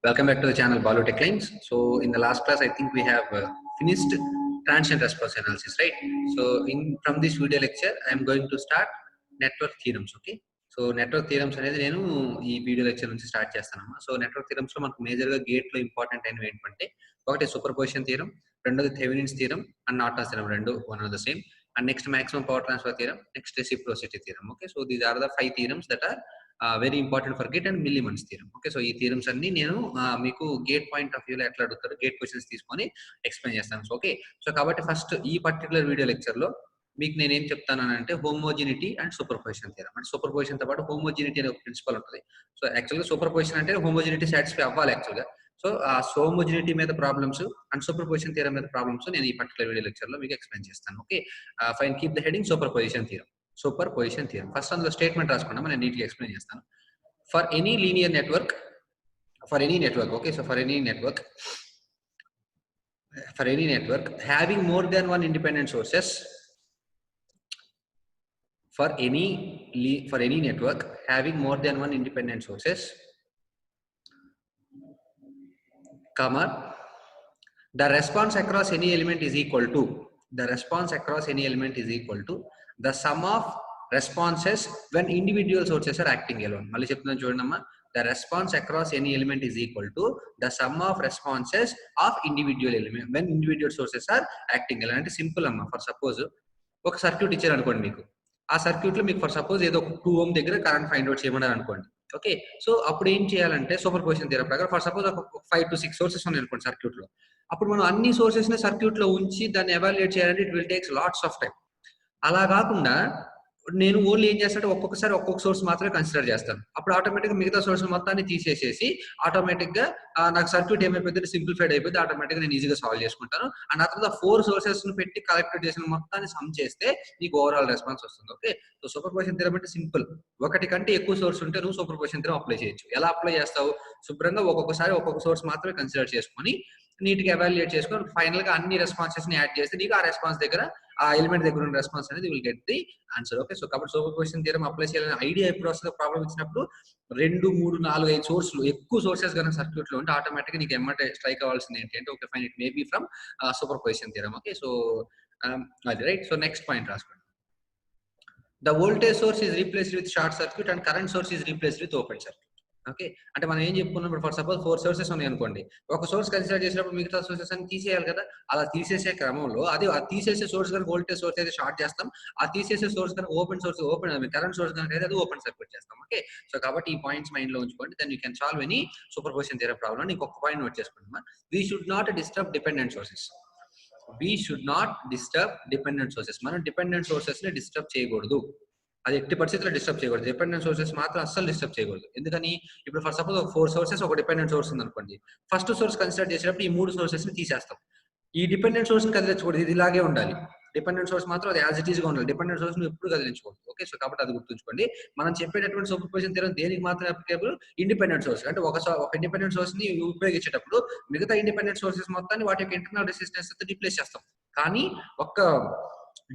Welcome back to the channel Balu Tech Lines. So in the last class, I think we have finished transient response analysis, right? So from this video lecture, I am going to start network theorems. Okay. So network theorems అనేది నేను ఈ video lecture నుంచి start చేస్తానమ్మా. So network theorems లో మనకు major గా gate లో important అయినవి ఏంటంటే ఒకటి సూపర్ పొజిషన్ థియరం, రెండోది Thevenin's theorem and Norton's theorem, రెండు one of the same. And next maximum power transfer theorem, next reciprocity theorem. Okay, so these are the 5 theorems that are very important for GATE and Millman's theorem. Okay, so ఈ theorems అన్ని నేను మీకు GATE point of వ్యూలో ఎట్లా అడుగుతారు, GATE questions తీసుకొని explain చేస్తాను. So okay, so కాబట్టి ఫస్ట్ ఈ పర్టికులర్ వీడియో లెక్చర్ లో మీకు నేనేం చెప్తానంటే homogeneity and superposition theorem. అంటే సూపర్ పొజిషన్ తో పాటు హోమోజినిటీ అనే ఒక ప్రిన్సిపల్ ఉంటుంది. సో యాక్చువల్గా సూపర్ పొజిషన్ అంటే హోమోజినిటీ సాటిస్ఫై అవ్వాలి యాక్చువల్గా. సో ఆ హోమోజినిటీ మీద problems and superposition theorem మీద ప్రాబ్లమ్స్ నేను ఈ పర్టికులర్ వీడియో లెక్చర్ లో మీకు ఎక్స్ప్లెయిన్ చేస్తాను. Okay, fine, keep the heading super position theorem. Super position theorem first అందులో స్టేట్మెంట్ రాసుకున్నాం, నేను నీట్గా ఎక్స్ప్లెయిన్ చేస్తాను. For any linear network, okay, so for any network having more than one independent sources, for any network having more than one independent sources, comma, the response across any element is equal to the sum of responses when individual sources are acting alone. మళ్ళీ చెప్తున్నాను చూడండి, the response across any element is equal to the sum of responses of individual element when individual sources are acting alone. అంటే simple అమ్మా. For suppose ఒక circuit ఇచ్చారు అనుకోండి, మీకు ఆ సర్క్యూట్ లో మీకు ఫర్ సపోజ్ ఏదో 2 ohm దగ్గర కరెంట్ ఫైండ్ అవుట్ చేయమన్నారు అనుకోండి. ఓకే, సో అప్పుడు ఏం చేయాలంటే సూపర్ పొజిషన్ థియరం ప్రకారం ఫర్ సపోజ్ ఒక 5 to 6 సోర్సెస్ ఉన్నాయి అనుకోండి సర్క్యూట్ లో. అప్పుడు మనం అన్ని సోర్సెస్ ని సర్క్యూట్ లో ఉంచి దాన్ని ఎవాల్యుయేట్ చేయాలంటే it will takes LADS of time. అలా కాకుండా నేను ఓన్లీ ఏం చేస్తానంటే ఒక్కొక్కసారి ఒక్కొక్క సోర్స్ మాత్రమే కన్సిడర్ చేస్తాను. అప్పుడు ఆటోమేటిక్ గా మిగతా సోర్స్ మొత్తాన్ని తీసేసేసి ఆటోమేటిక్ గా నాకు సర్క్యూట్ ఏమైపోతుంది, సింప్లిఫైడ్ అయిపోతే ఆటోమేటిక్ గా నేను ఈజీగా సాల్వ్ చేసుకుంటాను. అండ్ ఆ తర్వాత 4 సోర్సెస్ ను పెట్టి కలెక్ట్ చేసిన మొత్తాన్ని సమ్ చేస్తే నీకు ఓవరాల్ రెస్పాన్స్ వస్తుంది. Okay, so super position theorem అంటే సింపుల్. ఒకటి కంటే ఎక్కువ సోర్స్ ఉంటే నువ్వు సూపర్ పొజిషన్ థియరం అప్లై చేయొచ్చు. ఎలా అప్లై చేస్తావు? శుభ్రంగా ఒక్కొక్కసారి ఒక్కొక్క సోర్స్ మాత్రమే కన్సిడర్ చేసుకొని నీట్ గా ఎవాల్యుయేట్ చేసుకొని ఫైనల్ గా అన్ని రెస్పాన్సెస్ ని యాడ్ చేస్తే నీకు ఆ రెస్పాన్స్ దగ్గర ఆ ఎలిమెంట్ దగ్గర ఉన్న రెస్పాన్స్ అనేది will get the answer. Okay, so కాబట్టి సూపర్ పొజిషన్ థియరం అప్లై చేయాలని ఐడియా ఎప్పుడు వస్తుందో, ప్రాబ్లం ఇచ్చినప్పుడు 2, 3, 4, 5 సోర్స్లు ఎక్కువ సోర్సెస్ కనుక సర్క్యూట్ లో ఉంటే ఆటోమేటిక్ గా నీకు ఎమ్మటే స్ట్రైక్ అవ్వాల్సింది ఏంటంటే okay fine, it may be from super position theorem. Okay, so అది రైట్. సో నెక్స్ట్ పాయింట్ రాసుకోండి. The voltage source is replaced with short circuit and current source is replaced with open circuit. Okay, అంటే మనం ఏం చెప్పుకున్నాం, for suppose 4 sources ఉన్నాయి అనుకోండి. ఒక source consider చేసినప్పుడు మిగతా సోర్సెస్ అని తీసేయాలి కదా. అలా తీసేసే క్రమంలో అది తీసేసే సోర్స్ కనుక వోల్టేజ్ సోర్స్ అయితే షార్ట్ చేస్తాం, ఆ తీసేసే సోర్స్ కనుక కరెంట్ సోర్స్ కనుక అయితే అది ఓపెన్ సర్క్యూట్ చేస్తాం. ఓకే, సో కాబట్టి ఈ పాయింట్స్ మైండ్ లో ఉంచుకోండి, then you can solve any superposition theorem problem. ఇంకొక పాయింట్ నోట్ చేసుకోండి, we should not disturb dependent sources. మనం డిపెండెంట్ సోర్సెస్ ని డిస్టర్బ్ చేయకూడదు. అది ఎట్టి పరిస్థితుల్లో డిస్టర్బ్ చేయకూడదు. డిపెండెంట్ సోర్సెస్ మాత్రం అస్సలు డిస్టర్బ్ చేయకూడదు. ఎందుకని, ఇప్పుడు ఫర్ సపోజ్ 4 సోర్సెస్ ఒక డిపెండెంట్ సోర్స్ ఉంది అనుకోండి. ఫస్ట్ సోర్స్ కన్సిడర్ చేసేటప్పుడు ఈ 3 సోర్సెస్ ని తీసేస్తాం. ఈ డిపెండెంట్ సోర్స్ ని కదిలించకూడదు, ఇది ఇలాగే ఉండాలి. డిపెండెంట్ సోర్స్ మాత్రం అది యాజ్ ఇట్ ఈస్ గా ఉండాలి. డిపెండెంట్ సోర్స్ ని ఎప్పుడు కదిలించకూడదు. ఓకే, సో కాబట్టి అది గుర్తుంచుకోండి. మనం చెప్పేటటువంటి సూపర్ పొజిషన్ థియరం దేనికి మాత్రం అప్లికేబుల్? Independent source. అంటే ఒక ఇండిపెండెంట్ సోర్స్ ని ఉపయోగించేటప్పుడు మిగతా ఇండిపెండెంట్ సోర్సెస్ మొత్తాన్ని వాటి యొక్క ఇంటర్నల్ రెసిస్టెన్స్ తో రీప్లేస్ చేస్తాం. కానీ ఒక్క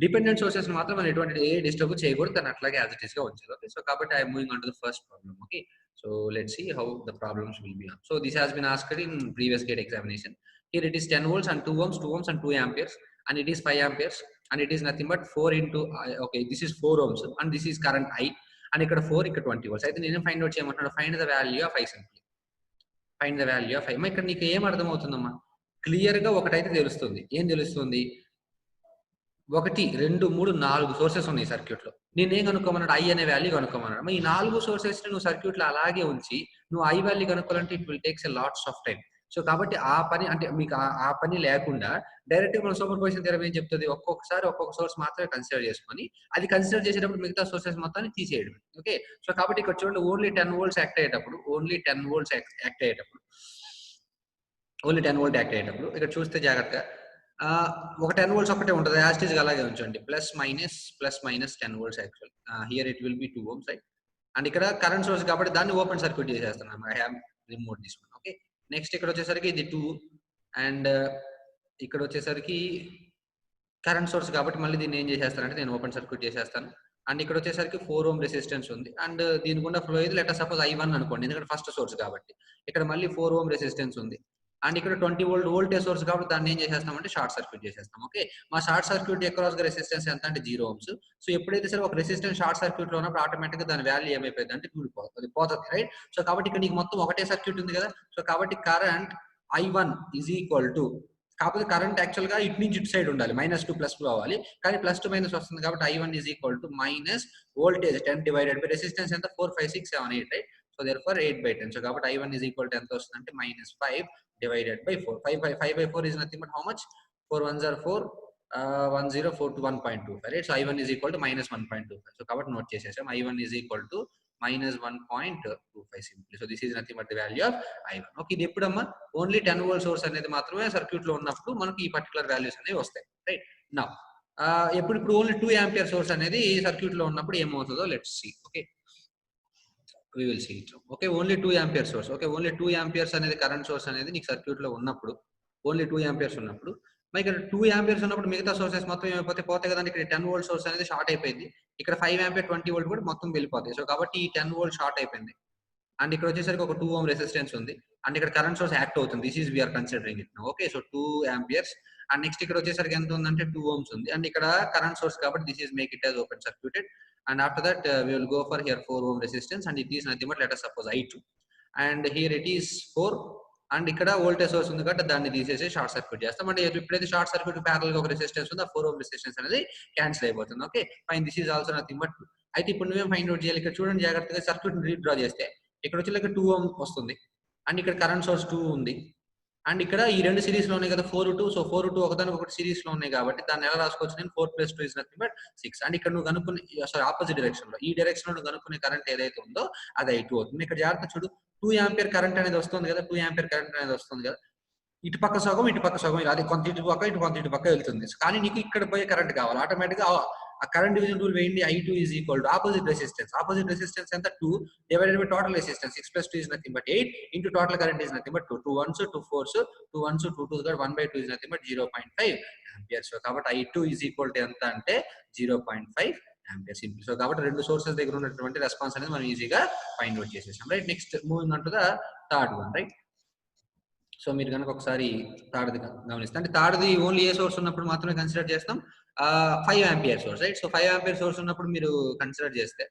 డిపెండెంట్ సోర్సెస్ మాత్రం మనం ఎటువంటి డిస్టర్బ్ చేయకూడదు, దాన్ని అట్లాగే యాజ్ ఇట్ ఈస్ గా ఉంచాలి. ఓకే, సో కాబట్టి I am moving on to the first problem. Okay, so let's see how the problems will be. So this has been asked in previous GATE examination. Here it is 10 volts and 2 ohms and 2 amperes, and it is 5 amperes, and it is nothing but 4 into okay, this is 4 ohms and this is current I, and ఇక్కడ 4, ఇక్కడ 20 volts. అయితే నేను find out చేయమంటున్నాను, find the value of I simply. Find the value of I. ఇక్కడ నీకు ఏం అర్థమవుతుందమ్మా? Clear గా ఒకటైతే తెలుస్తుంది. ఏం తెలుస్తుంది? 1, 2, 3, 4 సోర్సెస్ ఉన్నాయి సర్క్యూట్ లో. నేనేం కనుక్కోమన్నాడు? I అనే వాల్యూ కనుక్కోమన్నాడు. ఈ 4 సోర్సెస్ ని నువ్వు సర్క్యూట్ లో అలాగే ఉంచి నువ్వు I వాల్యూ కనుక్కోవాలంటే it will takes a lots of time. So కాబట్టి ఆ పని అంటే మీకు ఆ పని లేకుండా డైరెక్ట్ గా మన సూపర్ పొజిషన్ థియరం ఏం చెప్తుంది, ఒక్కొక్కసారి ఒక్కొక్క సోర్స్ మాత్రమే కన్సిడర్ చేసుకొని అది కన్సిడర్ చేసేటప్పుడు మిగతా సోర్సెస్ మొత్తాన్ని తీసేయడం. ఓకే, సో కాబట్టి ఇక్కడ చూడండి, ఓన్లీ 10 volts యాక్ట్ అయ్యేటప్పుడు ఇక్కడ చూస్తే జాగ్రత్తగా ఒక 10 volts ఒకటే ఉంటుంది, యాస్టిజ్ అలాగే ఉంచండి. Plus minus 10 volts actual. Here it will B 2 ohms, right. And ఇక్కడ కరెంట్ సోర్స్ కాబట్టి దాన్ని ఓపెన్ సర్క్యూట్ చేసేస్తున్నాను. I have remove this one. Okay, next ఇక్కడ వచ్చేసరికి ఇది 2, అండ్ ఇక్కడ వచ్చేసరికి కరెంట్ సోర్స్ కాబట్టి మళ్ళీ దీన్ని ఏం చేసేస్తానంటే నేను ఓపెన్ సర్క్యూట్ చేసేస్తాను. అండ్ ఇక్కడ వచ్చేసరికి 4 ఓం రెసిస్టెన్స్ ఉంది అండ్ దీని గుండా ఫ్లో అయ్యేది లెట్ సపోజ్ I1 అనుకోండి, ఎందుకంటే ఫస్ట్ సోర్స్ కాబట్టి. ఇక్కడ మళ్ళీ 4 ఓం రెసిస్టెన్స్ ఉంది అండ్ ఇక్కడ 20 వోల్ట్ వోల్టేజ్ సోర్స్ కాబట్టి దాన్ని ఏం చేసేస్తామంటే షార్ట్ సర్క్యూట్ చేసేస్తాం. ఓకే, మా షార్ట్ సర్క్యూట్ అక్రాస్ గా రెసిస్టెన్స్ ఎంత అంటే 0 ఓమ్స్. సో ఎప్పుడైతే సరే ఒక రెసిస్టెన్స్ షార్ట్ సర్క్యూట్ లో ఉన్నప్పుడు ఆటోమేటిక్ గా దాని వాల్యూ ఏమైపోయింది అంటే కూలిపోతుంది, పోతుంది, రైట్. సో కాబట్టి ఇక్కడ నీకు మొత్తం ఒకటే సర్క్యూట్ ఉంది కదా. సో కాబట్టి current I1 is equal to, కాకపోతే కరెంట్ యాక్చువల్ గా ఇటు నుంచి ఇటు సైడ్ ఉండాలి, -2 +2 అవ్వాలి, కానీ +2 - వస్తుంది కాబట్టి I1 is equal to minus voltage 10 divided by resistance ఎంత 4 5 6 7 8, రైట్. So therefore 8/10. సో కాబట్టి I1 ఈజ్ ఈక్వల్ టు ఎంత వస్తుంది అంటే -5 divided by 4. 5/4 is nothing but how much? 4 ones are 4, 104 to 1.25, right? So I1 is equal to -1.25. So కాబట్టి note చేసేసాం, I1 is equal to -1.25 simply. So this is nothing but the value of I1. Okay, ఇది ఎప్పుడమ్మా only 10 volt source అనేది మాత్రమే circuit లో ఉన్నప్పుడు మనకి ఈ particular values అనేవి వస్తాయి, రైట్. నౌ ఇప్పుడు ఓన్లీ 2 ఆంపియర్ సోర్స్ అనేది సర్క్యూట్ లో ఉన్నప్పుడు ఏమవుతుందో let's see. Okay, we will see it. Okay, only 2 ampere source. Okay, only 2 amperes అనేది కరెంట్ సోర్స్ అనేది నీకు సర్క్యూట్ లో ఉన్నప్పుడు, ఓన్లీ 2 ఆంపియర్స్ ఉన్నప్పుడు, మరి ఇక్కడ 2 ఆంపియర్స్ ఉన్నప్పుడు మిగతా సోర్సెస్ మొత్తం పోతాయి కదా. ఇక్కడ 10 వోల్ట్ సోర్స్ అనేది షార్ట్ అయిపోయింది, ఇక్కడ 5 ఆంపియర్ 20 వోల్ట్ కూడా మొత్తం వెళ్ళిపోతాయి. సో కాబట్టి ఈ 10 వోల్ట్ షార్ట్ అయిపోయింది అండ్ ఇక్కడ వచ్చేసరికి ఒక 2 ఓం రెసిస్టెన్స్ ఉంది అండ్ ఇక్కడ కరెంట్ సోర్స్ యాక్ట్ అవుతుంది. This is we are considering it. Okay, so 2 amperes and next ఇక్కడ వచ్చేసరికి ఎంత ఉందంటే 2 ఓమ్స్ ఉంది అండ్ ఇక్కడ కరెంట్ సోర్స్ కాబట్టి this is make it as open circuited. And after that we will go for here 4 ohm resistance and it is nothing but let us suppose I2 and here it is 4 and ఇక్కడ voltage source ఉంది కాబట్టి దాన్ని తీసేసి short circuit చేస్తాం. అంటే ఎప్పుడైతే short circuit parallel గా ఒక రెసిస్టెన్స్ ఉంది, ఆ 4 ohm రెసిస్టెన్స్ అనేది క్యాన్సిల్ అయిపోతుంది. Okay fine, this is also nothing but. అయితే ఇప్పుడు నువ్వేం ఫైండ్ అవుట్ చేయాలి, ఇక్కడ చూడండి జాగ్రత్తగా సర్క్యూట్ రీడ్రా చేస్తే ఇక్కడ వచ్చి 2 ohm వస్తుంది అండ్ ఇక్కడ కరెంట్ సోర్స్ 2 ఉంది అండ్ ఇక్కడ ఈ రెండు సిరీస్ లో ఉన్నాయి కదా 4 2. సో 4 2 ఒకదానికి ఒకటి సిరీస్ లో ఉన్నాయి కాబట్టి దాన్ని ఎలా రాసుకోవచ్చు నేను 4 + 2 ఇస్ నథింగ్ బట్ 6. అండ్ ఇక్కడ నువ్వు కనుక్కునే ఆపోజిట్ డైరెక్షన్ లో, ఈ డైరెక్షన్ లో నువ్వు కనుక్కునే కరెంట్ ఏదైతే ఉందో అది I2 అవుతుంది. ఇక్కడ జాగ్రత్త చూడు, 2 ఆంపియర్ కరెంట్ అనేది వస్తుంది కదా, 2 ఆంపియర్ కరెంట్ అనేది వస్తుంది కదా, ఇటు పక్క సగం ఇటు పక్క సగం, అది కొంత ఇటు పక్క ఇటు కొంత ఇటు పక్క వెళ్తుంది. కానీ నీకు ఇక్కడ పోయే కరెంట్ కావాలి, ఆటోమేటిక్ గా ఆ కరెంట్ డివిజన్ రూల్ వేయండి. I2 is equal to opposite resistance. Opposite resistance ఎంత 2 divided by total resistance 6 + 2 is nothing but 8 into total current is nothing but 2. 2 1s 2 4s 2 1s 2 2s 1/2 is nothing but 0.5 amperes. So కాబట్టి I2 is equal to ఎంత అంటే 0.5 ampere simple. So కాబట్టి రెండు sources దగ్గర ఉన్నటువంటి response అనేది మనం ఈజీగా ఫైండ్ అవుట్ చేసేసాం, right. Next moving on to the third one, right. So మీరు కనుక ఒకసారి థర్డ్ది గమనిస్తే, అంటే థర్డ్ది ఓన్లీ ఏ సోర్స్ ఉన్నప్పుడు మాత్రమే కన్సిడర్ చేస్తాం, 5 ampere source, right. So 5 ampere source ఉన్నప్పుడు మీరు కన్సిడర్ చేస్తే,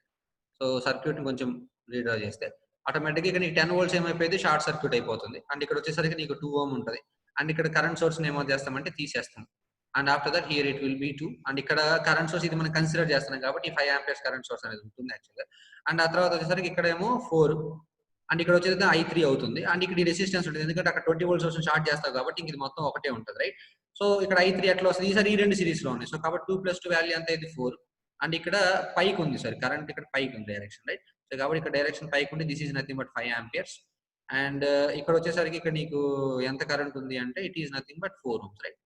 సో సర్క్యూట్ ని కొంచెం రీడ్రా చేస్తే ఆటోమేటిక్గా ఇక్కడ నీకు 10 వోల్ట్స్ ఏమైపోయింది షార్ట్ సర్క్యూట్ అయిపోతుంది అండ్ ఇక్కడ వచ్చేసరికి నీకు 2 ఓం ఉంటుంది అండ్ ఇక్కడ కరెంట్ సోర్స్ ఏమో చేస్తామంటే తీసేస్తాం and after that here it will B 2 and ఇక్కడ కరెంట్ సోర్స్ ఇది మనం కన్సిడర్ చేస్తున్నాం కాబట్టి 5 ఆంపియర్స్ కరెంట్ సోర్స్ అనేది ఉంటుంది యాక్చువల్గా. అండ్ ఆ తర్వాత వచ్చేసరికి ఇక్కడ ఏమో 4 అండ్ ఇక్కడ వచ్చేది I3 అవుతుంది అండ్ ఇక్కడ ఈ రెసిస్టెన్స్ ఉంటుంది, ఎందుకంటే అక్కడ 20 వోల్ట్ సోర్స్ చార్జ్ చేస్తావు కాబట్టి ఇంక ఇది మొత్తం ఒకటే ఉంటుంది, రైట్. సో ఇక్కడ I3 ఎట్లా వస్తుంది, ఈసారి ఈ రెండు సిరీస్ లో ఉన్నాయి. సో కాబట్టి 2 + 2 వాల్యూ ఎంత ఇది 4 అండ్ ఇక్కడ పైకి ఉంది సార్ కరెంట్, ఇక్కడ పైకి ఉంది డైరెక్షన్, రైట్. సో కాబట్టి ఇక్కడ డైరెక్షన్ పైకి ఉంది, this is nothing but 5 amperes and ఇక్కడ వచ్చేసరికి ఇక్కడ నీకు ఎంత కరెంట్ ఉంది అంటే it is nothing but 4 ohms, right.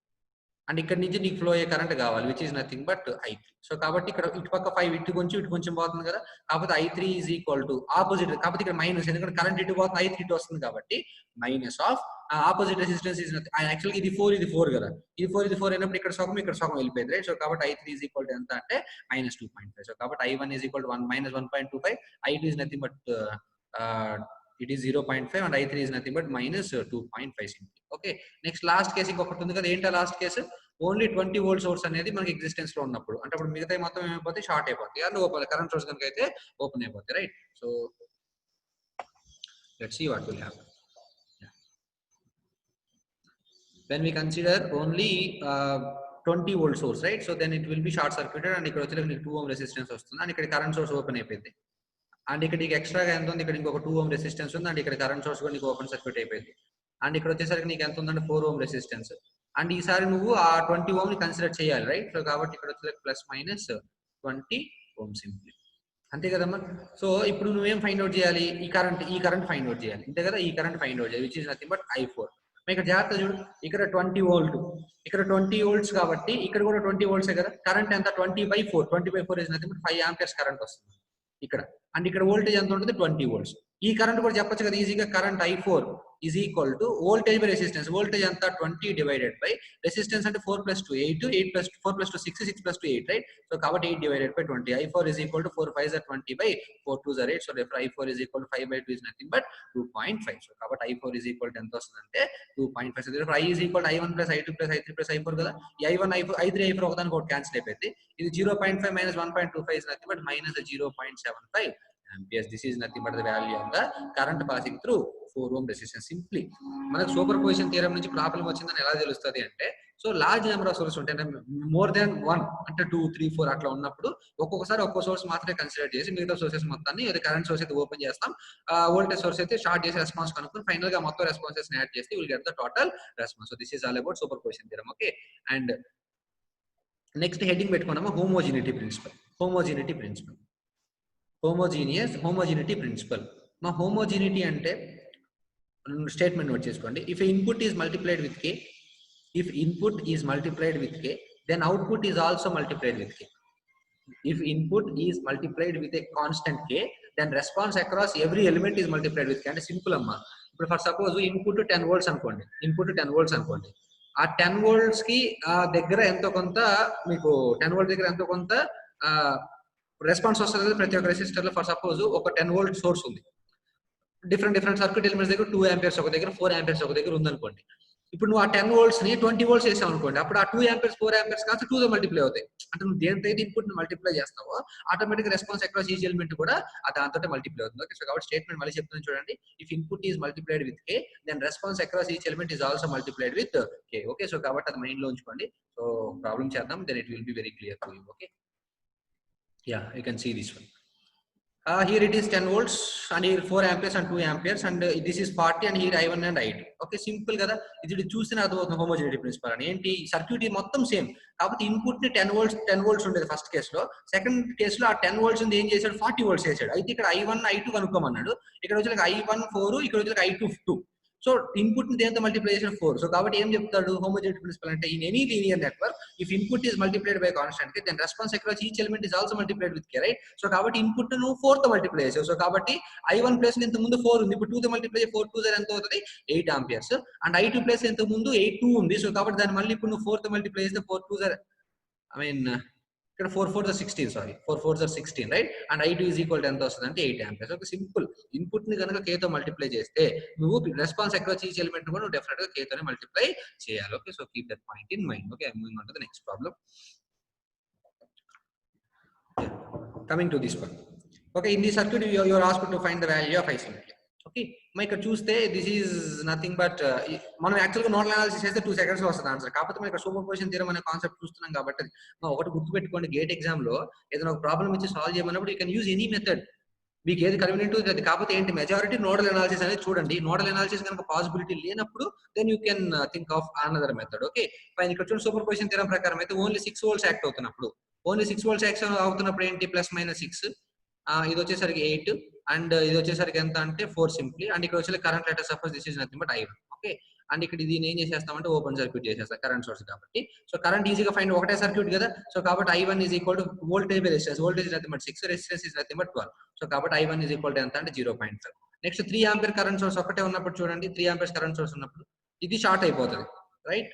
And ఇక్కడ నుంచి నీకు ఫ్లో అయ్యే కరెంట్ కావాలి which is nothing but I3. So కాబట్టి ఇక్కడ ఇటు పక్క 5 ఇటు కొంచెం పోతుంది కదా, కాకపోతే I3 is equal to opposite, కాకపోతే ఇక్కడ మైనస్, ఎందుకంటే కరెంట్ ఇటు పోతుంది I3 ఇటు వస్తుంది కాబట్టి minus of opposite resistance is యాక్చువల్గా ఇది 4 కదా, ఇది 4 అయినప్పుడు ఇక్కడ సగం వెళ్ళిపోయింది, రైట్. సో కాబట్టి I3 ఈజ్ ఈక్వల్ టు ఎంత అంటే -2.5. సో కాబట్టి I1 is equal to -1.25, I2 is nothing but it is 0.5 and I3 is nothing but -2.5 simply. Okay, next last case ఇంకొకటి ఉంది కదా, ఏంటా last case, only 20 volt source అనేది మనకి ఎగ్జిస్టెన్స్ లో ఉన్నప్పుడు, అంటే అప్పుడు మిగతా మొత్తం ఏమైపోతాయి షార్ట్ అయిపోతాయి అండ్ ఓపెన్ కరెంట్ సోర్స్ కనుక అయితే ఓపెన్ అయిపోతాయి, right. So let's see what will happen when we consider only 20 volt source, right. So then it will be short circuited and ఇక్కడ వచ్చి 2 ఓం రెసిస్టెన్స్ వస్తుంది అండ్ ఇక్కడ current source open అయిపోయింది and ఇక్కడ నీకు ఎక్స్ట్రాగా ఎంత ఉంది, ఇక్కడ ఇంకొక 2 ఓం రెసిస్టెన్స్ ఉంది అండ్ ఇక్కడ కరెంట్ సోర్స్ కూడా నీకు ఓపెన్ సర్క్యూట్ అయిపోయింది అండ్ ఇక్కడ వచ్చేసరికి నీకు ఎంత ఉందంటే 4 ఓం రెసిస్టెన్స్ అండ్ ఈసారి నువ్వు ఆ 20 ఓం ని కన్సిడర్ చేయాలి, రైట్. సో కాబట్టి ఇక్కడ వచ్చేసరికి +-20 ఓం సింప్లీ, అంతే కదమ్మా. సో ఇప్పుడు నువ్వేం ఫైండ్ అవుట్ చేయాలి, ఈ కరెంట్ ఫైండ్ అవుట్ చేయాలి, అంతే కదా, ఈ కరెంట్ ఫైండ్ అవుట్ చేయాలి which is nothing but I4. ఇక్కడ జాగ్రత్త చూడు, ఇక్కడ 20 వోల్ట్, ఇక్కడ 20 వోల్ట్స్ కాబట్టి ఇక్కడ కూడా 20 వోల్ట్సే కదా, కరెంట్ ఎంత 20/4 is nothing but 5 amperes current వస్తుంది ఇక్కడ అండ్ ఇక్కడ వోల్టేజ్ ఎంత ఉంటుంది 20 వోల్ట్స్. ఈ కరెంట్ కూడా చెప్పొచ్చు కదా ఈజీగా, current I4 is equal to voltage by resistance. Voltage ఎంత 20 డివైడెడ్ బై రెసిస్టెన్స్ అంటే 4 + 2 8, 8 + 4 + 2 6, 6 + 2 8, రైట్. సో కాబట్టి 8 divided by 20. I4 is equal to 4 5s are 20 by 4 2s are 8. So therefore I4 is equal to 5/2 is nothing but 2.5. So కాబట్టి I4 is equal to ఎంత వస్తుందంటే 2.5. So therefore I is equal to I1 + I2 + I3 + I4 కదా. ఈ I1 I3 I4 ఒకదానికి ఒకటి cancel అయిపోయింది. ఇది 0.5 - 1.25 is nothing but -0.75 amperes. This is nothing but the value of the current passing through 4 ohm resistance. Simply మనకు super position theorem నుంచి problem వచ్చిందని ఎలా తెలుస్తుంది అంటే, so large number of sources ఉంటాయి, మోర్ దాన్ 1 అంటే 2 3 4 అట్లా ఉన్నప్పుడు ఒక్కొక్కసారి ఒక్కో సోర్స్ మాత్రమే కన్సిడర్ చేసి మిగతా సోర్సెస్ మొత్తాన్ని, అది కరెంట్ సోర్స్ అయితే ఓపెన్ చేస్తాం, వోల్టేజ్ సోర్స్ అయితే షార్ట్ చేసి రెస్పాన్స్ కనుక్కొని ఫైనల్ గా మొత్తం రెస్పాన్సెస్ యాడ్ చేస్తే will get the total response. So this is all about superposition theorem. Okay, and next heading పెట్టుకున్నాము homogeneity principle. Homogeneity principle, homogeneity principle. మా homogeneity అంటే statement note చేసుకోండి. If input is multiplied with K, if input is multiplied with K, then output is also multiplied with K. If input is multiplied with a constant k, then response across every element is multiplied with k. అంటే simple అమ్మా. ఇప్పుడు for suppose input 10 volts అనుకోండి, input 10 volts అనుకోండి. ఆ 10 volts కి దగ్గర ఎంతో కొంత మీకు 10 volt దగ్గర ఎంతో కొంత రెస్పాన్స్ వస్తుంది ప్రతి ఒక్క రెసిస్టర్ లో. ఫర్ సపోజ్ ఒక 10 volt సోర్స్ ఉంది, డిఫరెంట్ సర్క్యూట్ ఎలిమెంట్స్ దగ్గర 2 amperes ఒక దగ్గర, 4 amperes ఒక దగ్గర ఉందనుకోండి. ఇప్పుడు నువ్వు ఆ 10 volts ని 20 volts చేసావు అనుకోండి, అప్పుడు ఆ 2 amperes 4 amperes కాస్త 2 తో మల్టిప్లై అవుతాయి. అంటే నువ్వు దేనితో ఇన్పుట్ ని మల్టిప్లై చేస్తావో automatic response across each element కూడా దాంతో మల్టిప్లై అవుతుంది. ఓకే, సో కాబట్టి స్టేట్మెంట్ మళ్ళీ చెప్తున్నాను చూడండి. If input is multiplied with K, then response across each element is also multiplied with k. Okay, so కాబట్టి అది మైండ్ లో ఉంచుకోండి. సో ప్రాబ్లం చేద్దాం, then it will be very clear to you. Okay, yeah you can see this one. Here it is 10 volts and here 4 amperes and 2 amperes and this is 40 and here I1 and I2. Okay, simple కదా. ఇది చూస్తేనే అర్థమవుతుంది homogeneity principal అని. ఏంటి circuit మొత్తం same, కాబట్టి input ని 10 volts ఉండేది ఫస్ట్ కేసులో. సెకండ్ కేసులో ఆ 10 volts ఉంది ఏం చేశాడు 40 volts చేశాడు. అయితే ఇక్కడ I1 I2 కనుక్కోమన్నాడు. ఇక్కడ వచ్చి I1 4, ఇక్కడ వచ్చి I2 2. సో ఇన్పుట్ ని దేంతో మల్టిప్లై చేసిన 4. సో కాబట్టి ఏం చెప్తాడు హోమోజీనిటీ ప్రిన్సిపల్ అంటే, in any linear network if input is multiplied by constant k, then response across each element is also multiplied with k, right. So కాబట్టి ఇన్పుట్ నువ్వు 4 తో మల్టిప్లై చేసావు. సో కాబట్టి I1 ప్లేస్ ఇంత ముందు 4 ఉంది, ఇప్పుడు 2 తో మల్టిప్లై 4 2 ఎంత అవుతుంది 8 amperes. అండ్ I2 ప్లేస్ ఇంత ముందు 8 2 ఉంది. సో కాబట్టి దాన్ని మళ్ళీ ఇప్పుడు నువ్వు 4 తో మల్టిప్లై చేస్తే 4 2 ఐ మీన్ ఇక్కడ 4 4s are 16, sorry 4 4s are 16, right. And I2 is equal to ఎంత వస్తుంది అంటే 8 amperes. ఒక సింపుల్ ఇన్పుట్ ని కనుక k తో మల్టిప్లై చేస్తే నువ్వు రెస్పాన్స్ అక్రాస్ ఈచ్ ఎలిమెంట్ కూడా నువ్వు డెఫినెట్ గా k తోనే మల్టిప్లై చేయాలి. Okay, so keep that point in mind. Okay, moving on to the next problem. Coming to this one. Okay, in the circuit you are asked to find the value of I symmetry. Okay, మరి ఇక్కడ చూస్తే this is nothing but, మనం actual గా nodal analysis చేస్తే 2 seconds లో వస్తుంది answer. కాకపోతే మనం ఇక్కడ సూపర్ పొజిషన్ థియరం అనే కాన్సెప్ట్ చూస్తున్నాం కాబట్టి ఒకటి గుర్తుపెట్టుకోండి, గేట్ ఎగ్జామ్ లో ఏదైనా ఒక ప్రాబ్లం ఇచ్చి సాల్వ్ చేయమన్నప్పుడు you can use any method, మీకు ఏది కన్వీనియంట్ అది. కాకపోతే ఏంటి మెజారిటీ నోడల్ అనాలిసిస్ అనేది చూడండి. నోడల్ అనాలిసిస్ కనుక పాసిబిలిటీ లేనప్పుడు then you can think of another method. Okay, పైన ఇక్కడ చూడండి సూపర్ పొజిషన్ థియరం ప్రకారం అయితే ఓన్లీ 6 volts యాక్ట్ అవుతున్నప్పుడు, ఓన్లీ 6 volts యాక్ట్ అవుతున్నప్పుడు ఏంటి +-6, ఇది వచ్చేసరికి 8 అండ్ ఇది వచ్చేసరికి ఎంత అంటే 4 సింప్లీ. అండ్ ఇక్కడ వచ్చే current letter suppose this is nothing but I1. Okay, and ఇక్కడ ఇది ఏం చేసేస్తామంటే ఓపెన్ సర్క్యూట్ చేసేస్తాం కరెంట్ సోర్స్ కాబట్టి. సో కరెంట్ ఈజీగా ఫైండ్, ఒకటే సర్క్యూట్ కదా. సో కాబట్టి I1 is equal to voltage by resistance. Voltage nothing but 6, resistance is nothing but 12. So కాబట్టి I1 ఈజ్ ఈక్వల్ టు ఎంత అంటే 0.5. నెక్స్ట్ 3 ఆంపియర్ కరెంట్ సోర్స్ ఒకటే ఉన్నప్పుడు చూడండి, 3 ఆంపియర్స్ కరెంట్ సోర్స్ ఉన్నప్పుడు ఇది షార్ట్ అయిపోతుంది, రైట్.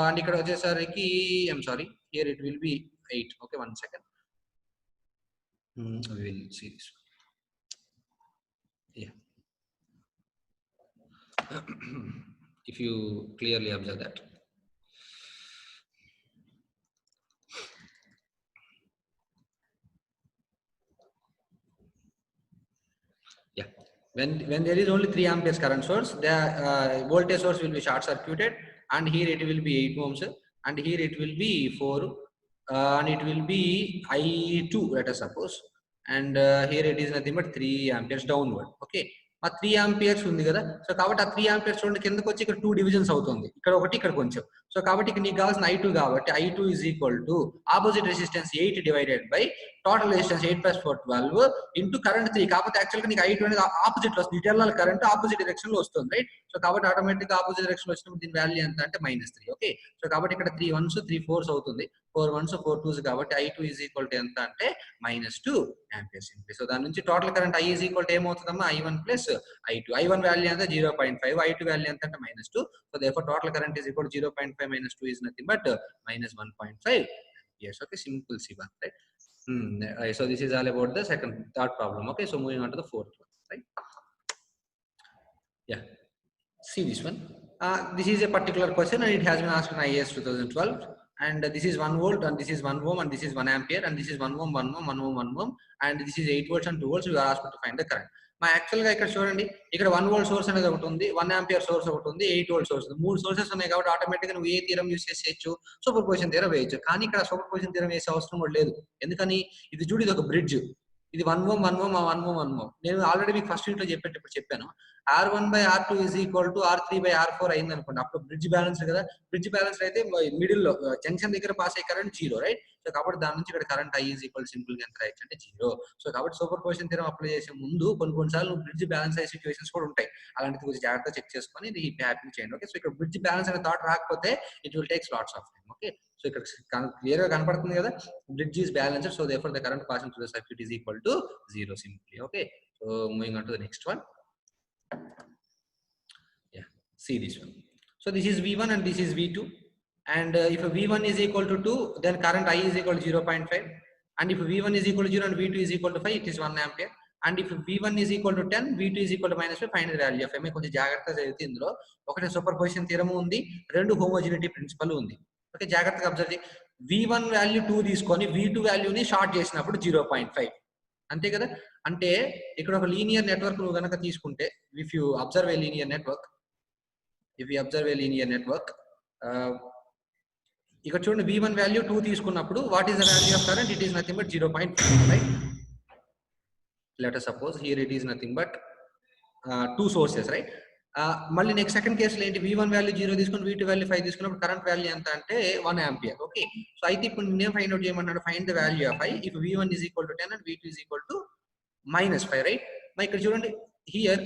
అండ్ ఇక్కడ వచ్చేసరికి I'm sorry, here it will B 8. Okay, 1 second. We will see this. Yeah. If you clearly observe that. Yeah. When there is only 3 amperes current source, the voltage source will be short circuited, and here it will be 8 ohms, and here it will be 4, and it will be I2, let us suppose, and here it is nothing but 3 amperes downward. Okay, ఆ 3 amperes ఉంది కదా. So కాబట్టి ఆ 3 amperes చూడండి కిందకి వచ్చి ఇక్కడ 2 divisions అవుతుంది, ఇక్కడ ఒకటి ఇక్కడ కొంచెం. సో కాబట్టి ఇక్కడ నీకు కావాల్సిన I2 కాబట్టి I2 is equal to opposite resistance 8 divided by total resistance 8 + 4 12 into current 3. కాకపోతే యాక్చువల్గా నీకు I2 అనేది ఆపోజిట్ లో వస్తుంది. ఇటు వెళ్ళాలి కరెంట్ ఆపోజిట్ డైరెక్షన్ లో వస్తుంది రైట్. సో కాబట్టి ఆటోమేటిక్ ఆపోజిట్ డైరెక్షన్ లో వచ్చినప్పుడు దీని వాల్యూ ఎంత అంటే -3. ఓకే సో కాబట్టి ఇక్కడ 3 1s 3 4s అవుతుంది. 4 1s 4 2s కాబట్టి I2 = ఎంత అంటే -2 ఆంపియర్ సింప్లీ. సో దాని నుంచి total current I ఏమవుతుందమ్మా I1 + I2. I1 value ఎంత 0.5, I2 వాల్యూ ఎంత అంటే -2. So therefore total current is equal to 0.5 - 2 is nothing but -1.5 amperes. Okay, simple C1, right? So this is all about the third problem. Okay, so moving on to the fourth one, right? Yeah, see this one. This is a particular question and it has been asked in IAS 2012, and this is 1 volt and this is 1 ohm and this is 1 ampere and this is 1 ohm 1 ohm 1 ohm 1 ohm and this is 8 volts and 2 volts. We are asked to find the current. మా యాక్చువల్గా ఇక్కడ చూడండి, ఇక్కడ 1 volt source అనేది ఒకటి ఉంది, 1 ampere source ఒకటి ఉంది, 8 వోల్ట్ సోర్స్ ఉంది. 3 సోర్సెస్ ఉన్నాయి కాబట్టి ఆటోమేటిక్గా నువ్వు ఏ థీరం యూస్ చేసేయచ్చు, సూపర్ పొజిషన్ థీరం వేయచ్చు. కానీ ఇక్కడ సూపర్ పొజిషన్ థీరం వేసే అవసరం కూడా లేదు. ఎందుకని, ఇది చూడు, ఇది ఒక బ్రిడ్జ్. ఇది 1 ohm 1 ohm 1 ohm 1 ohm. నేను ఆల్రెడీ మీకు ఫస్ట్ యూనిట్ లో చెప్పేటప్పుడు చెప్పాను, R1/R2 = R3/R4 అయింది అనుకోండి, అప్పుడు బ్రిడ్జ్ బ్యాలెన్స్ కదా. బ్రిడ్జ్ బ్యాలెన్స్ అయితే మిడిల్ లో జంక్షన్ దగ్గర పాస్ అయ్యే కరెంట్ 0 రైట్. సో కాబట్టి దాని నుంచి ఇక్కడ కరెంట్ I సింపుల్ గా ఎంత రాయొచ్చు అంటే 0. సో కాబట్టి సూపర్ పొజిషన్ థీరం అప్లై చేసే ముందు కొన్నిసార్లు బ్రిడ్జ్ బ్యాలెన్స్ అయ్యే సిచ్యువేషన్స్ కూడా ఉంటాయి. అలాంటిది కొంచెం జాగ్రత్తగా చెక్ చేసుకొని ఇది హ్యాపీ చేయండి. ఓకే, సో ఇక్కడ బ్రిడ్జ్ బ్యాలెన్స్ అనే థాట్ రాకపోతే it will takes LADS of time. Okay, so ఇక్కడ క్లియర్ గా కనపడుతుంది కదా, bridge is balanced, so therefore the current passing through the circuit is equal to 0 simply. Okay, so moving on to the next one. Yeah, see this one. So this is V1 and this is V2, and if V1 is equal to 2, then current I is equal to 0.5, and if V1 is equal to 0 and V2 is equal to 5, it is 1 ampere, and if V1 is equal to 10, V2 is equal to -5, find the value of M. కొంచెం జాగ్రత్తగా చదివితే ఇందులో ఒకటి superposition theorem ఉంది, రెండు హోమోజెనిటీ principal ఉంది. Okay, జాగ్రత్తగా observe చేయి. V1 వాల్యూ 2 తీసుకొని V2 వాల్యూని షార్ట్ చేసినప్పుడు 0.5 అంతే కదా. అంటే ఇక్కడ ఒక లీనియర్ నెట్వర్క్ నువ్వు కనుక తీసుకుంటే, if you observe a linear network, ఇక్కడ చూడండి, V1 వాల్యూ 2 తీసుకున్నప్పుడు what is the value of current? It is nothing but 0.5 right. Let us suppose here it is nothing but 2 sources right. మళ్ళీ next second కేసులో ఏంటి, V1 value 0 తీసుకుని V2 value 5 తీసుకున్నప్పుడు current value ఎంత అంటే 1 ampere. Okay, so అయితే ఇప్పుడు నేను ఫైండ్ అవుట్ చేయమన్నాడు, find the value of I if V1 is equal to 10 and V2 is equal to -5 right. మరి ఇక్కడ చూడండి, హియర్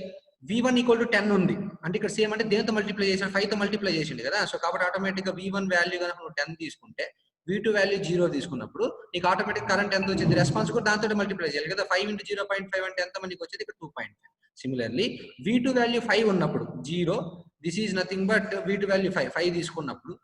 V1 = 10 ఉంది అంటే ఇక్కడ సేమ్ అంటే దేంతో మల్టిప్లై చేసాడు, 5 తో మల్టిప్లై చేసిండు కదా. సో కాబట్టి ఆటోమేటిక్ గా V1 వాల్యూ కనుక నువ్వు 10 తీసుకుంటే V2 వాల్యూ 0 తీసుకున్నప్పుడు నీకు ఆటోమేటిక్ కరెంట్ ఎంత వచ్చింది, రెస్పాన్స్ కూడా దాంతో మల్టిప్లై చేయాలి కదా. 5 × 0.5 అంటే ఎంత మనకి వచ్చేది, ఇక్కడ 2.5. సిమిలర్లీ V2 వాల్యూ 5 ఉన్నప్పుడు 0, this is nothing but V2 value 5 తీసుకున్నప్పుడు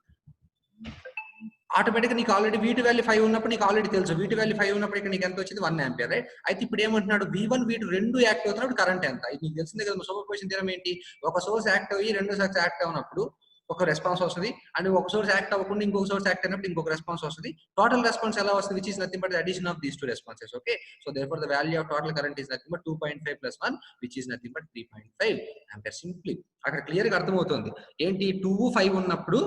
ఆటోమేటిక్ నీకు ఆల్రెడీ V2 వాల్యూ 5 ఉన్నప్పుడు నీకు ఆల్రెడీ తెలుసు, V2 వాల్యూ 5 ఉన్నప్పుడు ఇక్కడ నీకు ఎంత వచ్చింది, 1 ఆంపియర్ రైట్. అయితే ఇప్పుడు ఏమంటున్నాడు, V1 V2 రెండు యాక్ట్ అవుతున్నప్పుడు కరెంట్ ఎంత? ఇది నీకు తెలిసిందే కదా. సూపర్ పొజిషన్ థియరం ఏంటి, ఒక సోర్స్ యాక్ట్ అయ్యి రెండు సోర్స్ యాక్ట్ అవునప్పుడు ఒక రెస్పాన్స్ వస్తుంది, అండ్ ఒక సోర్స్ యాక్ట్ అవ్వకుండా ఇంకొక సోర్స్ యాక్ట్ అయినప్పుడు ఇంకొక రెస్పాన్స్ వస్తుంది. టోటల్ రెస్పాన్స్ ఎలా వస్తుంది, which is nothing but the addition of these 2 responses. Okay, so therefore the value of total current is nothing but 2.5 + 1 which is nothing but 3.5 ampere simply. అక్కడ clear గా అర్థమవుతుంది ఏంటి, 2 5 ఉన్నప్పుడు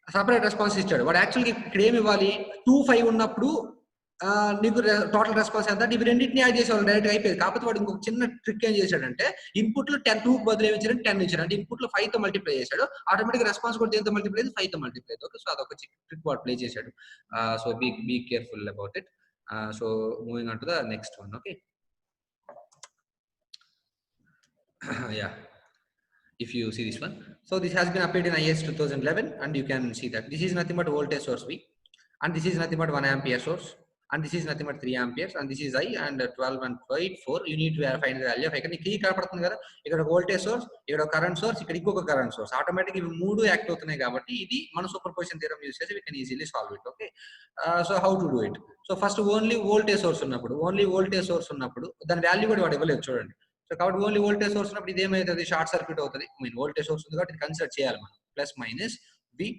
సపరేట్ రెస్పాన్స్ ఇచ్చాడు వాడు. యాక్చువల్గా ఇక్కడ ఏమి ఇవ్వాలి, 2 5 ఉన్నప్పుడు నీకు టోటల్ రెస్పాన్స్ ఎంత, ఇవి రెండింటిని యాడ్ చేసేవాళ్ళు డైరెక్ట్ అయిపోయింది. కాకపోతే వాడు ఇంకొక చిన్న ట్రిక్ ఏం చేశాడంటే, ఇన్పుట్ లో 2 బదులు ఏమి ఇచ్చాడు, 10 ఇచ్చాడు. అంటే ఇన్పుట్ లో 5 తో మల్టిప్లై చేశాడు, ఆటోమేటిక్ రెస్పాన్స్ కూడా దేంతో మల్టిప్లై అయింది, 5 తో మల్టిప్లై అయింది. ఓకే, సో అదొక ట్రిక్ వాడు ప్లే చేశాడు. So be careful about it. So moving on to the next one. Okay, yeah, if you see this one, so this has been appeared in IAS 2011 and you can see that this is nothing but voltage source V, and this is nothing but 1 ampere source, and this is nothing but 3 amperes, and this is I, and 12 and 5 4. You need to find the value of I. ఇక్కడ కనపడుతుంది కదా, ఇక్కడ voltage source, ఇక్కడ current source, ఇక్కడ ఇంకొక current source. Automatic ఇవి మూడు act అవుతున్నాయి కాబట్టి ఇది మన సూపర్ పొజిషన్ థియరం యూస్ చేసి we can easily solve it. Okay, so how to do it. So first only voltage source ఉన్నప్పుడు దాని వాల్యూ కూడా వాడు ఇవ్వలేదు చూడండి. సో కాబట్టి ఓన్లీ వోల్టేజ్ సోర్స్ ఉన్నప్పుడు ఇది ఏమైతుంది, షార్ట్ సర్క్యూట్ అవుతుంది. వోల్టేజ్ సోర్స్ ఉంది కాబట్టి ఇది కన్సిడర్ చేయాలి మనం, +- V,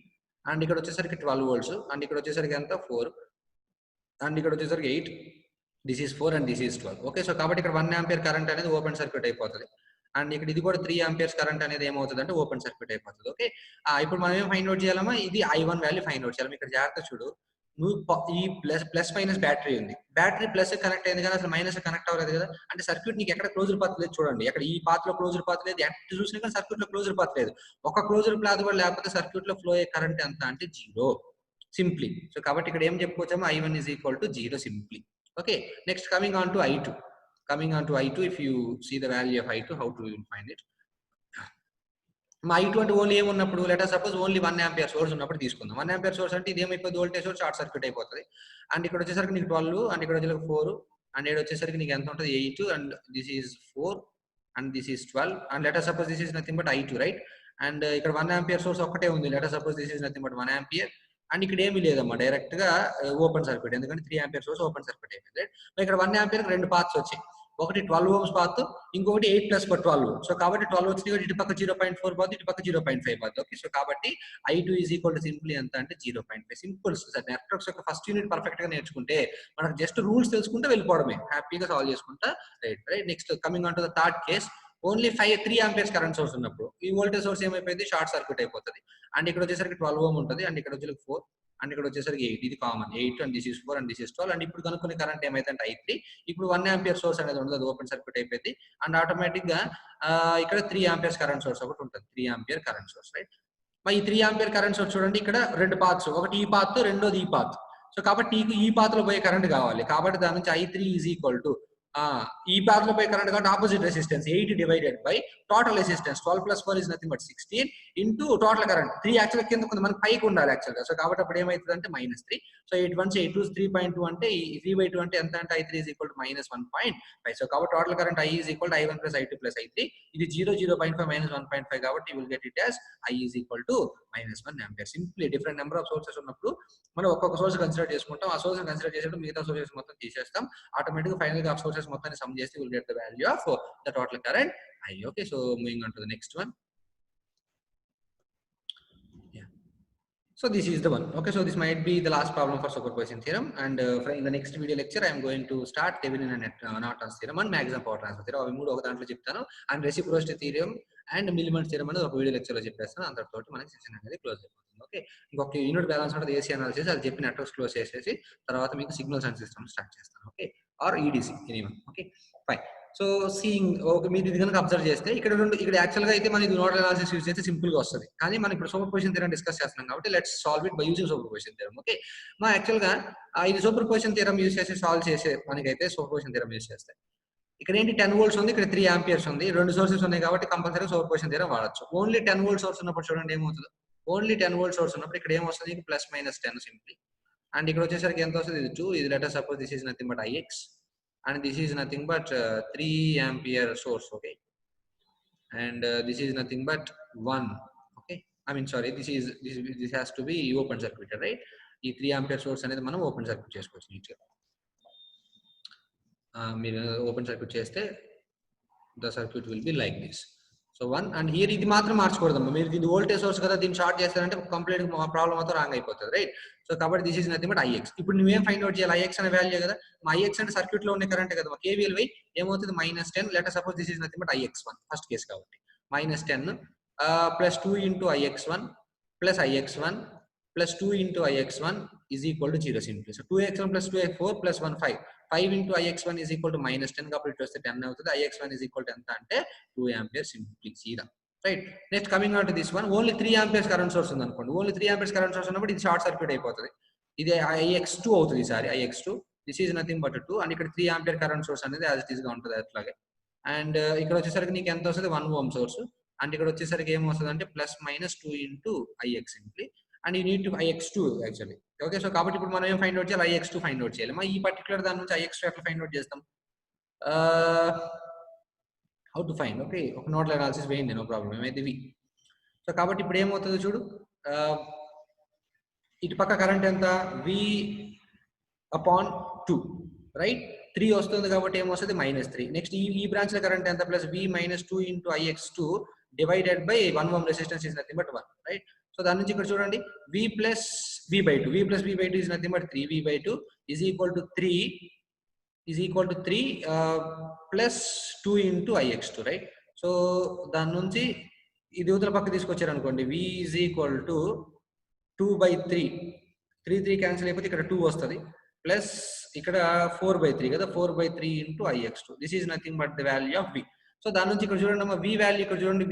అండ్ ఇక్కడ వచ్చేసరికి 12 volts, అండ్ ఇక్కడ వచ్చేసరికి ఎంత 4, అండ్ ఇక్కడ వచ్చేసరికి 8. This is 4 and this is 12. Okay, so కాబట్టి ఇక్కడ 1 ఆంపియర్ కరెంట్ అనేది ఓపెన్ సర్క్యూట్ అయిపోతుంది, అండ్ ఇక్కడ ఇది కూడా 3 ఆంపియర్స్ కరెంట్ అనేది ఏమవుతుంది అంటే ఓపెన్ సర్క్యూట్ అయిపోతుంది. ఓకే, ఇప్పుడు మనం ఏం ఫైండ్ అవుట్ చేయాలమ్మా, ఇది I1 వాల్యూ ఫైండ్ అవుట్ చేయాలి. ఇక్కడ జాగ్రత్త చూడు, నువ్వు ఈ ప్లస్ మైనస్ బ్యాటరీ ఉంది, బ్యాటరీ ప్లస్ కనెక్ట్ అయింది కానీ అసలు మైనస్ కనెక్ట్ అవ్వలేదు కదా. అంటే సర్క్యూట్ నీకు ఎక్కడ క్లోజర్ పాత్ లేదు చూడండి, అక్కడ ఈ పాత్ లో క్లోజర్ పాత్ లేదు, ఎక్కడ చూసినా కానీ సర్క్యూట్ లో క్లోజర్ పాత్ లేదు. ఒక క్లోజర్ పాత్ కూడా లేకపోతే సర్క్యూట్ లో ఫ్లో అయ్యే కరెంట్ ఎంత అంటే 0 సింప్లీ. సో కాబట్టి ఇక్కడ ఏం చెప్పుకోవచ్చాము, I1 = 0 simply. Okay, next coming on to I2. Coming on to I2, if you see the value of I2, how to find it? మా I2 అంటే ఓన్లీ ఏమున్నప్పుడు let suppose only 1 ampere source ఉన్నప్పుడు తీసుకుందాం. 1 ampere source అంటే ఇది ఏమైపోతుంది, voltage source short circuit అయిపోతుంది. And ఇక్కడ వచ్చేసరికి నీకు 12 అండ్ ఇక్కడ వచ్చేసరికి 4 అండ్ ఇక్కడ వచ్చేసరికి నీకు ఎంత ఉంటుంది 8 and this is 4 and this is 12 and let suppose this is nothing but I2, right? And ఇక్కడ 1 ఆంపియర్ సోర్స్ ఒక్కటే ఉంది. Let suppose this is nothing but 1 ampere and ఇక్కడ ఏమీ లేదమ్మా, డైరెక్ట్ గా ఓపెన్ సర్క్యూట్, ఎందుకంటే 3 ఆంపియర్ సోర్స్ ఓపెన్ సర్క్యూట్ అయిపోయింది. ఇక్కడ 1 ఆంపియర్ 2 పాత్స్ వచ్చాయి, ఒకటి 12 ఓమ్స్ పాత్, ఇంకొకటి 8 ప్లస్ 12. సో కాబట్టి 12 వచ్చింది, ఇటు పక్క 0.4 పాత్, ఇటు పక్క 0.5 పాత్. ఓకే, సో కాబట్టి I2 is equal to simply ఎంత అంటే 0.5. సింపుల్ సార్, నెట్వర్క్స్ యొక్క ఫస్ట్ యూనిట్ పర్ఫెక్ట్ గా నేర్చుకుంటే మనకు జస్ట్ రూల్స్ తెలుసుకుంటే వెళ్ళిపోవడమే, హ్యాపీగా సాల్వ్ చేసుకుంటా. Right. Next coming on to the third case, only 3 amperes current source ఉన్నప్పుడు ఈ వోల్టేజ్ సోర్స్ ఏమైపోయింది, షార్ట్ సర్క్యూట్ అయిపోతుంది. అండ్ ఇక్కడ వచ్చేసరికి 12 ఓమ్ ఉంటుంది అండ్ ఇక్కడ వచ్చేసరికి 4 అండ్ ఇక్కడ వచ్చేసరికి 8. ఇది common 8 and this is 4 and this is 12. And ఇప్పుడు కనుక్కునే కరెంట్ ఏమైతే అంటే I3. ఇప్పుడు 1 ఆంపియర్ సోర్స్ అనేది ఉండదు, అది ఓపెన్ సర్క్యూట్ అయిపోయింది. అండ్ ఆటోమేటిక్ గా ఇక్కడ 3 ఆంపియర్స్ కరెంట్ సోర్స్ ఒకటి ఉంటుంది, 3 ఆంపియర్ కరెంట్ సోర్స్, రైట్? మరి ఈ 3 ఆంపియర్ కరెంట్ సోర్స్ చూడండి, ఇక్కడ 2 పాత్స్, ఒకటి ఈ పాత్, రెండోది ఈ పాత్. సో కాబట్టి ఈ పాత్ లో పోయే కరెంట్ కావాలి, కాబట్టి దాని నుంచి I3 ఈజ్ ఈక్వల్ టు ఈ పాత్ లో పోయే కరెంట్ కాబట్టి opposite resistance 8 divided by total resistance 12 plus 4 is nothing but 16 into total current 3 actual కింద కొంత మనకి పైకి ఉండాలి యాక్చువల్ గా. సో కాబట్టి అప్పుడు ఏమైతుంది అంటే -3. సో 8 1 8 2 3.2 అంటే ఈ 3/2 అంటే ఎంత అంటే I3 is equal to -1.5. So కాబట్టి total current I is equal to I1 plus I2 plus I3. ఇది 0.5 -1.5 కాబట్టి you will get it as I is equal to -1 ampere. Simply different number of sources ఉన్నప్పుడు మనం ఒక్కొక్క source consider చేసుకుంటాం, ఆ source consider చేసేటప్పుడు మిగతా సోర్సెస్ మొత్తం తీసేస్తాం, ఆటోమేటిక్ గా ఫైనల్ గా ఆ సోర్సెస్ మొత్తాన్ని సమ్ చేస్తే will get the value of the total current I. Okay, so moving on to the next one. Yeah, so this is the one. Okay, so this might be the last problem for superposition theorem, and in the next video lecture I am going to start Thevenin and Norton's theorem and maximum power transfer theorem. అవి మూడు ఒక దాంట్లో చెప్తాను, and reciprocity theorem and Millman theorem అనేది ఒక video lecture లో చెప్పేస్తాను. అంతటితోటి మనకి సెషన్ అనేది క్లోజ్ అయిపోతుంది. ఓకే, ఇంకొక యూనిట్ బ్యాలెన్స్ ఉంటుంది, ఏసీ అనాలిసిస్, అది చెప్పి నెట్వర్క్స్ క్లోజ్ చేసేసి తర్వాత మీకు సిగ్నల్స్ అండ్ సిస్టమ్స్ స్టార్ట్ చేస్తాను. Okay, or EDC anyone. Okay fine. So seeing okay, మీరు ఇది కనుక అబ్జర్వ్ చేస్తే ఇక్కడ యాక్చువల్ గా అయితే మనం ఇది నోడల్ అనాలిసిస్ యూజ్ చేస్తే సింపుల్ గా వస్తుంది, కానీ మనం ఇప్పుడు సూపర్ పొజిషన్ థియరం డిస్కస్ చేస్తున్నాం కాబట్టి let's solve it by using super position theorem. Okay, మా యాక్చువల్ గా ఇది సూపర్ పొజిషన్ థియరం యూజ్ చేసి సాల్వ్ చేసే మనకైతే సూపర్ పొజిషన్ థియరం యూజ్ చేస్తే ఇక్కడ ఏంటి 10 volts ఉంది, ఇక్కడ 3 ఆంపియర్స్ ఉంది, రెండు సోర్సెస్ ఉన్నాయి కాబట్టి కంపల్సరీ సూపర్ పొజిషన్ థియరం వాడచ్చు. ఓన్లీ 10 volts సోర్స్ ఉన్నప్పుడు చూడండి ఏమవుతుంది, ఓన్లీ 10 volts సోర్స్ ఉన్నప్పుడు ఇక్కడ ఏమొస్తుంది +-10 సింప్లీ. అండ్ ఇక్కడ వచ్చేసరికి ఎంత వస్తుంది, ఇది 2. ఇది let us suppose this is nothing but Ix and this is nothing but 3 ampere source. Okay, and this is nothing but 1. Okay, I mean sorry, this has to be open circuit, right? ఈ 3 ampere source అనేది మనం open circuit చేసుకోవచ్చు నీట్గా. మీరు open circuit చేస్తే the circuit will be like this. So 1 and here ఇది మాత్రం మార్చకూడదమ్మా, మీరు ఇది వోల్టేజ్ సోర్స్ కదా, దీన్ని షార్ట్ చేస్తారంటే కంప్లీట్ ప్రాబ్లం మొత్తం రాంగ్ అయిపోతుంది, రైట్? సో కాబట్టి this is nothing but Ix. ఇప్పుడు నువ్వేం ఫైండ్ అవుట్ చేయాలి, Ix అనే వాల్యూ కదా, మా Ix అంటే సర్క్యూట్ లో ఉన్న కరెంట్ కదా, KVL వై ఏమవుతుంది -10. Let us suppose this is nothing but Ix1 first case కాబట్టి -10 plus 2 into Ix1 plus Ix1 plus 2 into Ix1 is equal to 0 simply. So 2X1 plus 2 4 plus 1 5 into Ix1 is equal to -10 కాబట్టి ఇటు వస్తే 10 అవుతుంది. Ix1 is equal to ఎంత అంటే 2 ampere simply సీదా, right? Next coming on to this one, only 3 amperes current source ఉంది అనుకోండి, only 3 amperes current source ఉన్నప్పుడు ఇది షార్ట్ సర్క్యూట్ అయిపోతుంది, ఇది Ix2 అవుతుంది ఈసారి Ix2. This is nothing but 2 and ఇక్కడ 3 ఆంపియర్ కరెంట్ సోర్స్ అనేది యాజ్ ఇట్ ఈస్ గా ఉంటుంది అట్లాగే. అండ్ ఇక్కడ వచ్చేసరికి నీకు ఎంత వస్తుంది 1 ohm సోర్స్, అండ్ ఇక్కడ వచ్చేసరికి ఏమొస్తుంది అంటే +-2 into Ix simply, and you need to Ix2 actually. Okay, so కాబట్టి ఇప్పుడు మనం ఏం ఫైండ్ అవుట్ చేయాలి, Ix2 ఫైండ్ అవుట్ చేయాలి. ఈ పర్టికులర్ దాని నుంచి Ix2 ఎట్లా ఫైండ్ అవుట్ చేస్తాం, హౌ టు ఫైండ్? ఓకే, ఒక నోడల్ అనాలిసిస్ వేయండి, నో ప్రాబ్లం, ఏమైతే ఇవి. సో కాబట్టి ఇప్పుడు ఏమవుతుందో చూడు, ఇటు పక్క కరెంట్ ఎంత V/2, రైట్? 3 వస్తుంది కాబట్టి ఏమొస్తుంది -3. నెక్స్ట్ ఈ బ్రాంచ్ లో కరెంట్ ఎంత +V-2 into Ix2 divided by 1 ohm resistance is nothing but 1, right? So దాని నుంచి ఇక్కడ చూడండి V plus V/2 is nothing but 3V/2 is equal to 3 plus 2 into Ix2, right? So దాని నుంచి ఇది యువతల పక్క తీసుకొచ్చారు అనుకోండి, V is equal to 2/3, 3 cancel అయిపోతే ఇక్కడ 2 వస్తుంది, ప్లస్ ఇక్కడ 4/3 కదా, 4/3 into Ix2. This is nothing but the value of V. So దాని నుంచి ఇక్కడ చూడండి అమ్మా, V వాల్యూ ఇక్కడ చూడండి,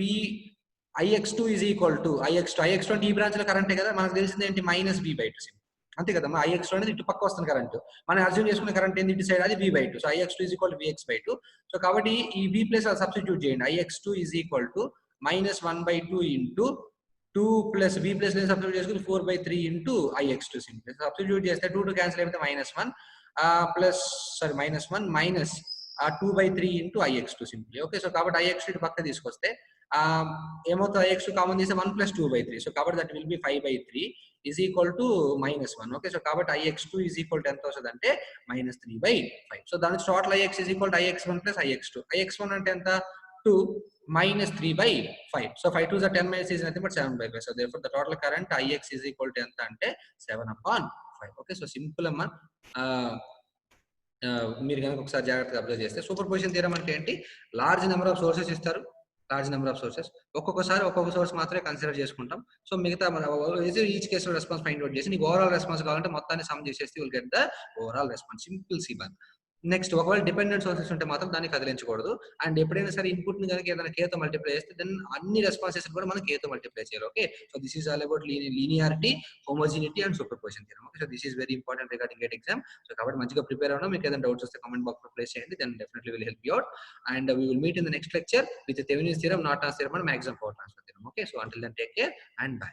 Ix2 is equal to Ix2 అంటే ఈ బ్రాంచ్ లో కరెంటే కదా, మనకు తెలిసింది ఏంటి -V/2. అంతే కదా, IX2 అనేది ఇటు పక్క వస్తుంది కరెంట్, మనం అర్జ్యూమ్ చేసుకునే కరెంట్ ఏంది ఇటు సైడ్, అది V/2. So IX2 is equal to Vx/2. So కాబట్టి ఈ V ప్లేస్ సబ్స్టిట్యూట్ చేయండి. IX2 is equal to -1/2 into 2 plus V plus substitute చేసుకుని 4/3 ఇంటూ IX2 సింపుల్ సబ్స్టిట్యూట్ చేస్తే 2 క్యాన్సిల్ అయిపోతే -1 plus sorry -1 minus 2/3 into IX2 simple. Okay, so కాబట్టి IX2 ఇటు పక్క తీసుకొస్తే ఏమవుతుంది, IX2 కామన్ తీస్తే 1 + 2/3. సో కాబట్టి that will be 5/3 is equal to -1. Okay, so కాబట్టి IX2 is equal to ఎంత వస్తుంది అంటే -3/5. సో దాని total IX is equal to IX1 plus IX2. IX1 అంటే ఎంత 2 -3/5. So 5 2s are 10 minus is nothing but 7/5. So therefore the total current IX is equal to ఎంత అంటే 7/5. Okay, so simple అమ్మా. మీరు కనుక ఒకసారి జాగ్రత్తగా అబ్జర్వ్ చేస్తే సూపర్ పొజిషన్ థియరం అంటే ఏంటి, లార్జ్ నెంబర్ ఆఫ్ సోర్సెస్ ఇస్తారు, లార్జ్ నెంబర్ ఆఫ్ సోర్సెస్, ఒక్కొక్కసారి ఒక్కొక్క సోర్స్ మాత్రమే కన్సిడర్ చేసుకుంటాం. సో మిగతా ఈచ్ కేసులో రెస్పాన్స్ ఫైండ్ అవుట్ చేసి నీకు ఓవరాల్ రెస్పాన్స్ కావాలంటే మొత్తాన్ని సమ్ చేసేసి will get the overall response. Simple సీబన్. నెక్స్ట్ ఒకవేళ డిపెండెంట్ సోర్సెస్ ఉంటే మాత్రం దాన్ని కదిలించకూడదు. అండ్ ఎప్పుడైనా సరే ఇన్పుట్ ని కనుక ఏదైనా కేతో మల్టిప్లై చేస్తే దెన్ అన్ని రెస్పాన్సెస్ కూడా మనం కేతో మల్టిప్లై చేయాలి. Okay, so this is all about linearity, homogeneity and superposition theorem. Okay, so this is very important regarding GATE exam. So కాబట్టి మంచిగా ప్రిపేర్ అవ్వడం, మీకు ఏదైనా డౌట్స్ వస్తే కామెంట్ బాక్స్ లో ప్లేస్ చేయండి, then definitely will help you out. And we will meet in the next lecture with Thevenin's theorem, Norton's theorem and maximum power transfer theorem. Okay, so until then take care and by.